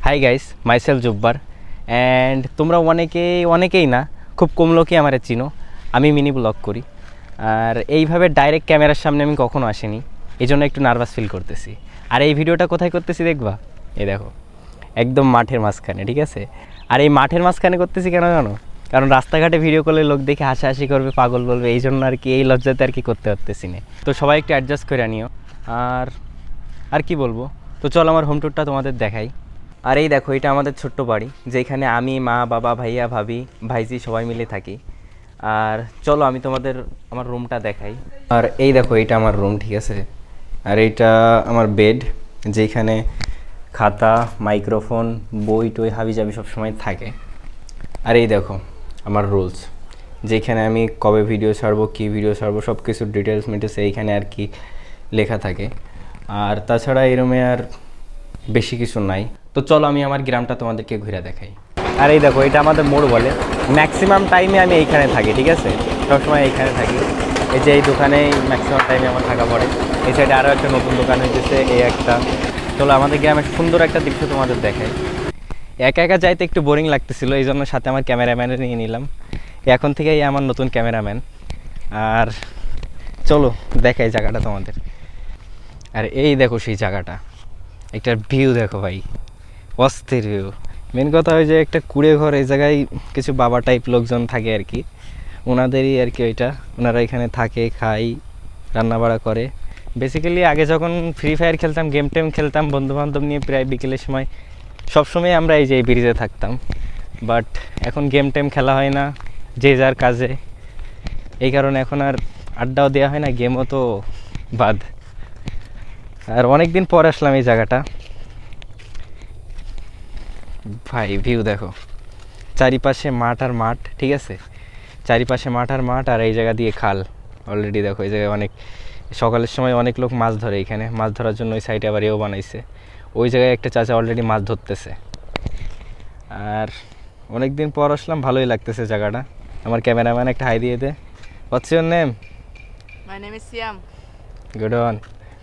Hi guys, myself জুব্বার and তোমরা অনেকেই না, খুব কম লোকই আমার চিনো। আমি মিনি ব্লগ করি, আর এইভাবে ডাইরেক্ট ক্যামেরার সামনে আমি কখনো আসিনি, এই জন্য একটু নার্ভাস ফিল করতেছি। আর এই ভিডিওটা কোথায় করতেছি দেখবা, এই দেখো একদম মাঠের মাঝখানে, ঠিক আছে। আর এই মাঠের মাঝখানে করতেছি কেন জানো? কারণ রাস্তাঘাটে ভিডিও করলে লোক দেখে হাসাহাসি করবে, পাগল বলবে, এই জন্য আর কি এই লজ্জাতে আর কি করতে পারতেছি না। তো সবাই একটু অ্যাডজাস্ট করে নিও। আর কি বলবো, তো চলো আমার হোম ট্যুরটা তোমাদের দেখাই। আর এই দেখো, এটা আমাদের ছোট্ট বাড়ি, যেখানে আমি, মা, বাবা, ভাইয়া, ভাবি, ভাইজি সবাই মিলে থাকি। আর চলো আমি তোমাদের আমার রুমটা দেখাই। আর এই দেখো, এটা আমার রুম, ঠিক আছে। আর এইটা আমার বেড, যেখানে খাতা, মাইক্রোফোন, বই টই হাবিজাবি সবসময় থাকে। আর এই দেখো আমার রুলস, যেখানে আমি কবে ভিডিও ছাড়বো, কী ভিডিও ছাড়বো, সব কিছু ডিটেলস এইখানে আর কি লেখা থাকে। আর তাছাড়া এই রুমে আর বেশি কিছু নাই। তো চলো আমি আমার গ্রামটা তোমাদেরকে ঘুরে দেখাই। আর এই দেখো, এটা আমাদের মোড় বলে। ম্যাক্সিমাম টাইমে আমি এইখানে থাকি, ঠিক আছে, সবসময় এইখানে থাকি। এই যে এই দোকানেই ম্যাক্সিমাম টাইমে আমার থাকা পড়ে। এই সাইডে আরও একটা নতুন দোকান হয়েছে, এই একটা। চলো আমাদের গ্রামের সুন্দর একটা দৃশ্য তোমাদের দেখাই। একা একা যাইতে একটু বোরিং লাগতেছিল, এই জন্য সাথে আমার ক্যামেরাম্যানে নিয়ে নিলাম। এখন থেকেই আমার নতুন ক্যামেরাম্যান। আর চলো দেখাই জায়গাটা তোমাদের। আর এই দেখো সেই জায়গাটা, একটা ভিউ দেখো ভাই, অস্থির ভিউ। মেন কথা হয় যে একটা কুড়ে ঘর, এই জায়গায় কিছু বাবা টাইপ লোকজন থাকে আর কি, ওনাদেরই আর কি ওইটা। ওনারা এখানে থাকে, খায়, রান্নাবাড়া করে। বেসিক্যালি আগে যখন ফ্রি ফায়ার খেলতাম, গেম টেম খেলতাম বন্ধুবান্ধব নিয়ে, প্রায় বিকেলের সময় সবসময় আমরা এই যে এই ব্রিজে থাকতাম। বাট এখন গেম টেম খেলা হয় না, যে যার কাজে, এই কারণে এখন আর আড্ডাও দেওয়া হয় না, গেমও তো বাদ। আর অনেক দিন পর আসলাম এই জায়গাটা। ভাই ভিউ দেখো, চারিপাশে মাঠ আর মাঠ, ঠিক আছে, চারিপাশে মাঠ আর মাঠ। আর এই জায়গা দিয়ে খাল অলরেডি দেখো, এই জায়গায় অনেক সকালের সময় অনেক লোক মাছ ধরে এখানে। মাছ ধরার জন্য ওই সাইডে আবার এও বানাইছে, ওই জায়গায় একটা চাচা অলরেডি মাছ ধরতেছে। আর অনেক দিন পর আসলাম, ভালোই লাগতেছে জায়গাটা। আমার ক্যামেরাম্যান একটা হাই দিয়ে দে। What's your name? My name is Siam. गुड ऑन।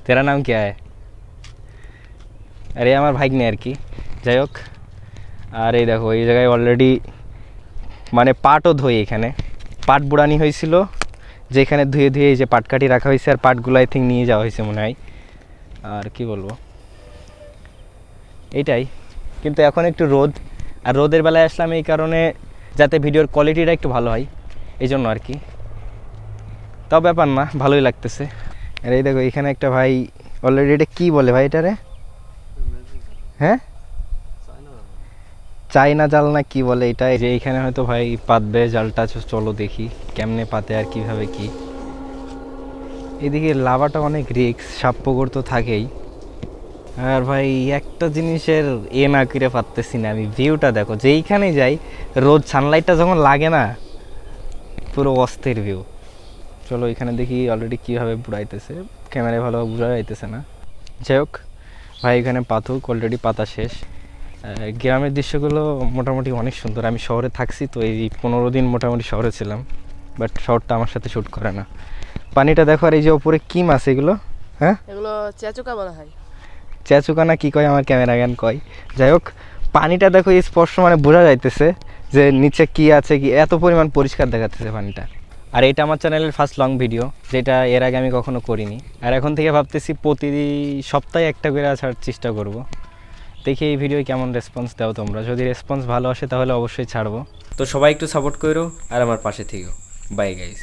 तेरा नाम क्या है? আরে আমার ভাগ্নে আর কি, যাই হোক। আর এই দেখো, এই জায়গায় অলরেডি মানে পাটও ধুই, এখানে পাট বুড়ানি হয়েছিল, যেখানে ধুয়ে ধুয়ে এই যে পাটকাঠি রাখা হয়েছে। আর পাটগুলো আই থিঙ্ক নিয়ে যাওয়া হয়েছে মনে হয়। আর কি বলবো, এইটাই। কিন্তু এখন একটু রোদ, আর রোদের বেলায় আসলাম এই কারণে যাতে ভিডিওর কোয়ালিটিটা একটু ভালো হয়, এই জন্য আর কি। তাও ব্যাপার না, ভালোই লাগতেছে। আর এই দেখো, এখানে একটা ভাই অলরেডি, এটা কী বলে ভাই এটারে? হ্যাঁ, চাইনা জাল না কি বলে এটা। যে এইখানে হয়তো ভাই পাতবে জালটা, চলো দেখি কেমনে পাতে আর কিভাবে কি। এদিকে লাভাটা অনেক রিস্ক, সাপ পুকুর তো থাকেই। আর ভাই একটা জিনিসের না করে পারতেছি না আমি, ভিউটা দেখো, যেইখানে যাই রোদ সানলাইটটা যখন লাগে না, পুরো অস্থির ভিউ। চলো এখানে দেখি অলরেডি কীভাবে বুড়াইতেছে, ক্যামেরায় ভালোভাবে বুঝা যাইতেছে না। যাই হোক ভাই, এখানে পাথুক অলরেডি পাতা শেষ। গ্রামের দৃশ্যগুলো মোটামুটি অনেক সুন্দর। আমি শহরে থাকছি তো, এই 15 দিন মোটামুটি শহরে ছিলাম, বাট শহরটা আমার সাথে শ্যুট করে না। পানিটা দেখো, আর এই যে ওপরে কী মাছ এগুলো? হ্যাঁ, এগুলো চেচুকা বলা হয়। চেচুকা না কি কয় আমার ক্যামেরাম্যান কয়। যাই হোক, পানিটা দেখো স্পষ্ট, মানে বোঝা যাইতেছে যে নিচে কি আছে, কি এত পরিমাণ পরিষ্কার দেখাতেছে পানিটা। আর এটা আমার চ্যানেলের ফার্স্ট লং ভিডিও, যেটা এর আগে আমি কখনো করিনি। আর এখন থেকে ভাবতেছি প্রতি সপ্তাহে একটা করে ছাড়ার চেষ্টা করব। দেখি এই ভিডিও কেমন রেসপন্স দাও তোমরা। যদি রেসপন্স ভালো আসে তাহলে অবশ্যই ছাড়বো। তো সবাই একটু সাপোর্ট করো আর আমার পাশে থেকো। Bye guys.